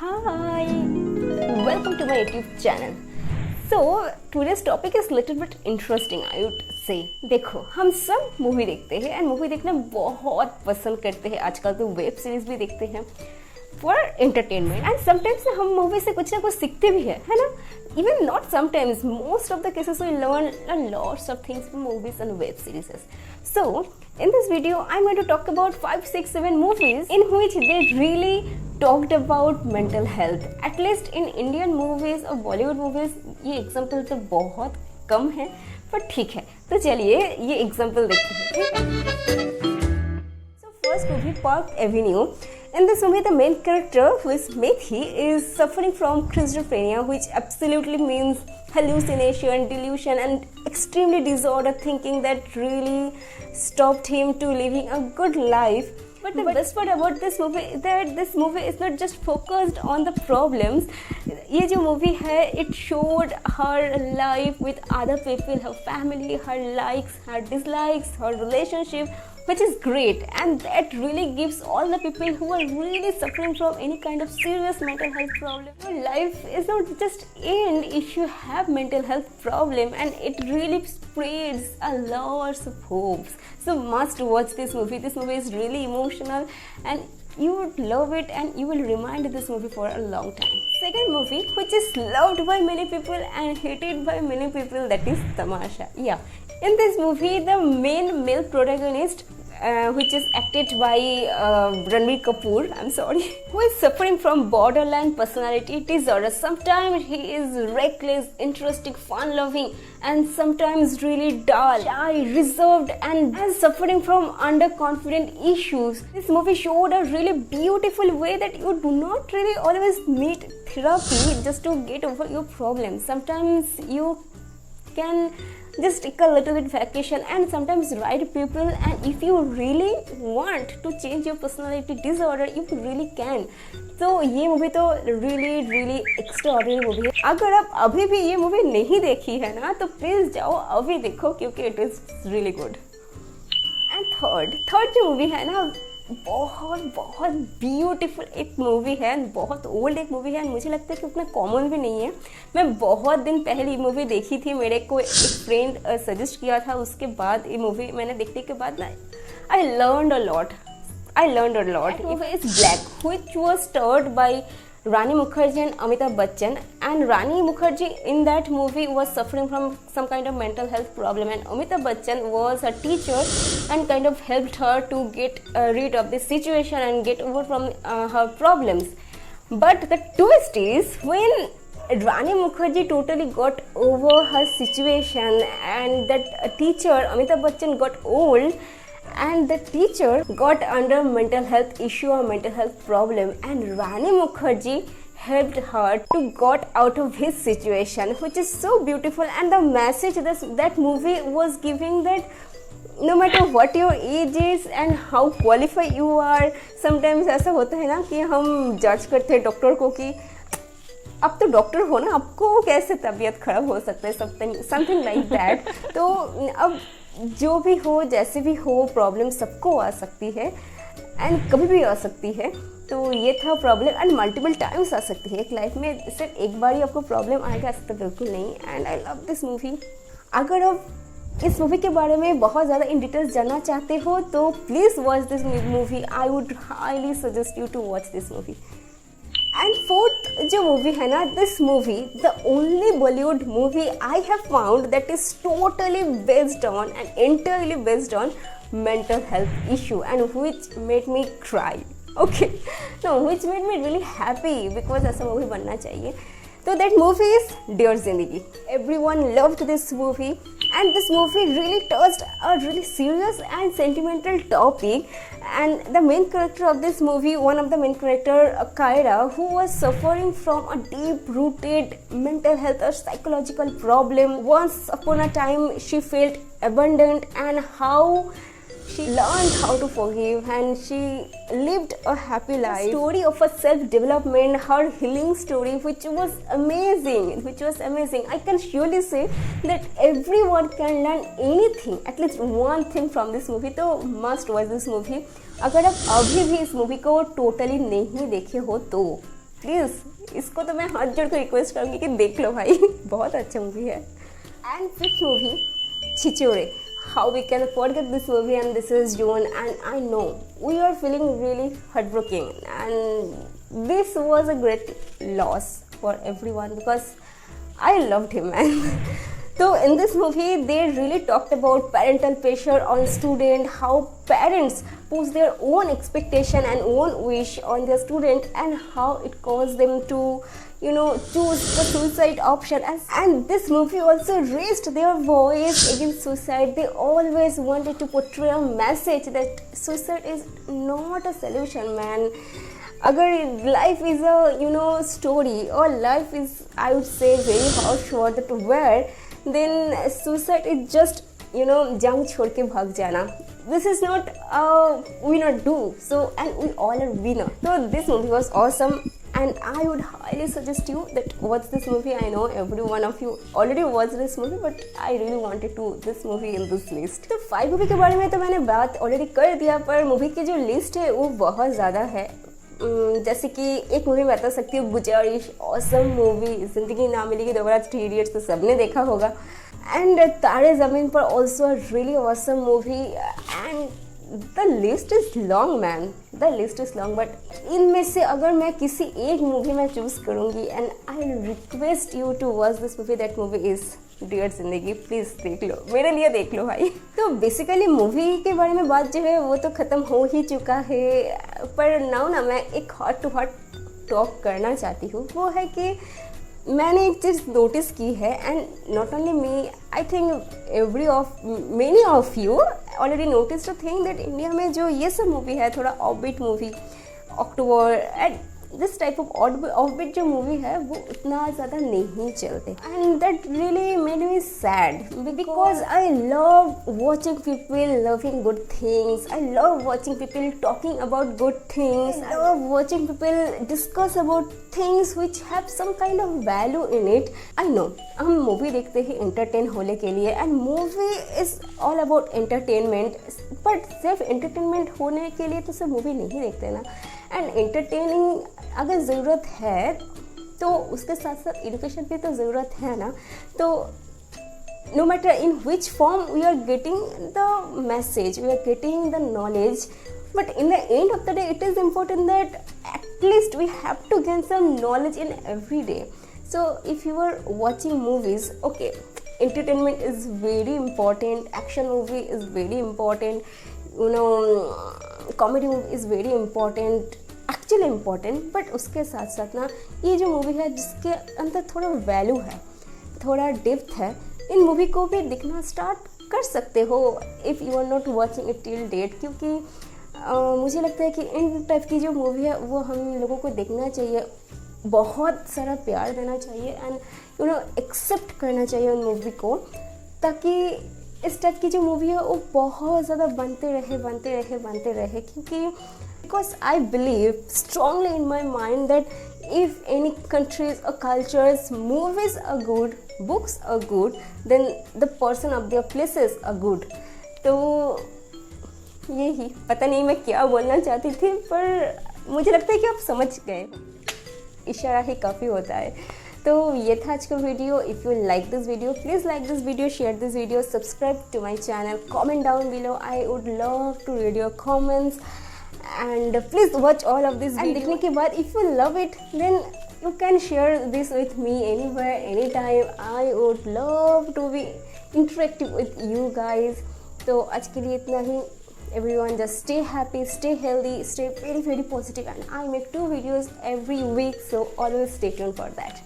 Hi, welcome to my YouTube channel. So today's topic is little bit interesting, I would say. देखो, हम सब movie देखते हैं and movie देखना बहुत पसंद करते हैं. आजकल तो वेब सीरीज भी देखते हैं फॉर एंटरटेनमेंट एंड समटाइम्स हम मूवी से कुछ ना कुछ सीखते भी है ना. Even not sometimes, most of the cases we learn a lots of things from movies and web series. So in this video I'm going to talk about 5, 6, 7 movies in which they really talked about mental health. At least in Indian movies और Bollywood movies ये example तो बहुत कम है, पर ठीक है. तो चलिए ये example देखते हैं. So first movie, Park Avenue. In this movie, the main character, who is Methi, is suffering from schizophrenia, which absolutely means hallucination, delusion, and extremely disordered thinking that really stopped him to living a good life. But the best part about this movie is that this movie is not just focused on the problems. ये जो movie है, it showed her life with other people, her family, her likes, her dislikes, her relationship, which is great, and that really gives all the people who are really suffering from any kind of serious mental health problem. Your life is not just end if you have mental health problem, and it really spreads a lots of hopes. So must watch this movie. This movie is really emotional and you would love it and you will remind this movie for a long time. Second movie, which is loved by many people and hated by many people, that is Tamasha. Yeah, in this movie the main male protagonist, which is acted by Ranbir Kapoor, I'm sorry, who is suffering from borderline personality disorder. Sometimes he is reckless, interesting, fun-loving, and sometimes really dull, shy, reserved, and suffering from underconfident issues. This movie showed a really beautiful way that you do not really always need therapy just to get over your problems. Sometimes you can just take a little bit vacation and sometimes right people, and if you really want to change your personality disorder, you really can. तो ये movie तो really extraordinary movie है. अगर आप अभी भी ये movie नहीं देखी है ना, तो प्लीज जाओ अभी देखो, क्योंकि it is really good. And third जो मूवी है ना, बहुत ब्यूटीफुल एक मूवी है, बहुत ओल्ड एक मूवी है, मुझे लगता है कि उतना कॉमन भी नहीं है. मैं बहुत दिन पहले ये मूवी देखी थी, मेरे को एक फ्रेंड सजेस्ट किया था. उसके बाद ये मूवी मैंने देखने के बाद ना, I learned a lot. That movie is Black, which was starred by Rani Mukherjee and Amitabh Bachchan, and Rani Mukherjee in that movie was suffering from some kind of mental health problem, and Amitabh Bachchan was a teacher and kind of helped her to get rid of this situation and get over from her problems. But the twist is when Rani Mukherjee totally got over her situation and that teacher Amitabh Bachchan got old, and the teacher got under mental health issue or mental health problem, and Rani Mukherjee helped her to got out of his situation, which is so beautiful. And the message that movie was giving, that no matter what your age is and how qualified you are, sometimes ऐसा होता है ना कि हम जज करते हैं doctor को कि अब तो डॉक्टर हो ना, आपको कैसे तबीयत खराब हो सकता है, समथिंग लाइक दैट. तो अब जो भी हो, जैसे भी हो, प्रॉब्लम सबको आ सकती है एंड कभी भी आ सकती है. तो ये था प्रॉब्लम, एंड मल्टीपल टाइम्स आ सकती है एक लाइफ में. सिर्फ एक बार ही आपको प्रॉब्लम आएगा ऐसा तो बिल्कुल नहीं. And I love this movie. अगर आप इस मूवी के बारे में बहुत ज़्यादा इन डिटेल्स जानना चाहते हो तो please watch this movie. I would highly suggest you to watch this movie. And fourth जो मूवी है ना, this movie the only Bollywood movie I have found that is totally based on and entirely based on mental health issue, and which made me cry. Okay, no, which made me really happy because ऐसा movie बनना चाहिए. So that movie is Dear Zindagi. Everyone loved this movie, and this movie really touched a really serious and sentimental topic. And the main character of this movie, one of the main character, Kyra, who was suffering from a deep-rooted mental health or psychological problem. Once upon a time, she felt abandoned, and how she learned how to forgive, and she lived a happy life. The story of a self-development, her healing story, which was amazing. I can surely say that everyone can learn anything, at least one thing from this movie. So must watch this movie. अगर आप अभी भी इस movie को totally नहीं देखे हो तो प्लीज़ इसको तो मैं हाथ जोड़ कर रिक्वेस्ट करूँगी कि देख लो भाई, बहुत अच्छा मूवी है। And fifth movie Chhichhore, how we can forget this movie, and this is June, and I know we are feeling really heartbroken, and this was a great loss for everyone because I loved him, man. So in this movie they really talked about parental pressure on student, how parents push their own expectation and own wish on their student, and how it caused them to choose the suicide option. And this movie also raised their voice against suicide. They always wanted to portray a message that suicide is not a solution, man. अगर life is a story, or life is, I would say, very harsh word to wear, then suicide is just जंग छोड़ के भाग जाना. This is not a winner do. So, and we all are winner. So this movie was awesome, and I would highly suggest you that watch this movie. I know every one of you already watched this movie, but I really wanted to this movie in this list. तो 5 movie के बारे में तो मैंने बात already कर दिया, पर मूवी की जो लिस्ट है वो बहुत ज़्यादा है. जैसे कि एक मूवी मैं बता सकती हूँ, गुजारिश, ऑसम मूवी. जिंदगी ना मिलेगी दोबारा, 3 इडियट्स तो सबने देखा होगा. एंड तारे ज़मीन पर also really awesome movie. And the list is long man, the list is long. But इनमें से अगर मैं किसी एक मूवी में चूज़ करूँगी, and I request you to watch this movie, that movie is dear Zindagi. Please देख लो, मेरे लिए देख लो भाई. तो बेसिकली मूवी के बारे में बात जो है वो तो ख़त्म हो ही चुका है, पर नाउ ना मैं एक हार्ट टू हार्ट टॉक करना चाहती हूँ. वो है कि मैंने एक चीज़ नोटिस की है, and not only me, I think many of you already notice to think that India में जो ये सब मूवी है, थोड़ा offbeat movie, October and this type of offbeat जो मूवी है वो उतना ज़्यादा नहीं चलते. And that really made me sad, because I love watching people loving good things. I love watching people talking about good things. I love watching people discuss about things which have some kind of value in it. I know हम movie देखते हैं entertain होने के लिए, and movie is all about entertainment. But सिर्फ entertainment होने के लिए तो सिर्फ मूवी नहीं देखते ना. एंड एंटरटेनिंग अगर ज़रूरत है तो उसके साथ साथ एजुकेशन की तो ज़रूरत है ना. तो no matter in which form we are getting the message, we are getting the knowledge, but in the end of the day it is important that at least we have to gain some knowledge in every day. So if you are watching movies, okay, entertainment is very important, action movie is very important, comedy movie is very important, actually important. But उसके साथ साथ ना ये जो movie है जिसके अंदर थोड़ा वैल्यू है, थोड़ा डेप्थ है, इन मूवी को भी देखना स्टार्ट कर सकते हो if you are not watching it till date. क्योंकि मुझे लगता है कि इन टाइप की जो मूवी है वो हम लोगों को देखना चाहिए, बहुत सारा प्यार देना चाहिए, एंड एक्सेप्ट करना चाहिए उन मूवी को, ताकि इस टाइप की जो मूवी है वो बहुत ज़्यादा बनते रहे. क्योंकि because I believe strongly in my mind that if any countries or cultures movies are good, books are good, then the person of their places are good. तो यही, पता नहीं मैं क्या बोलना चाहती थी, पर मुझे लगता है कि आप समझ गए. इशारा ही काफ़ी होता है. तो ये था आज का video. If you like this video, please like this video, share this video, subscribe to my channel, comment down below. I would love to read your comments, and please watch all of this. And देखने के बाद if you love it, then you can share this with me anywhere, any time. I would love to be interactive with you guys. तो आज के लिए इतना ही. Everyone just stay happy, stay healthy, stay very, very positive, and I make 2 videos every week, so always stay tuned for that.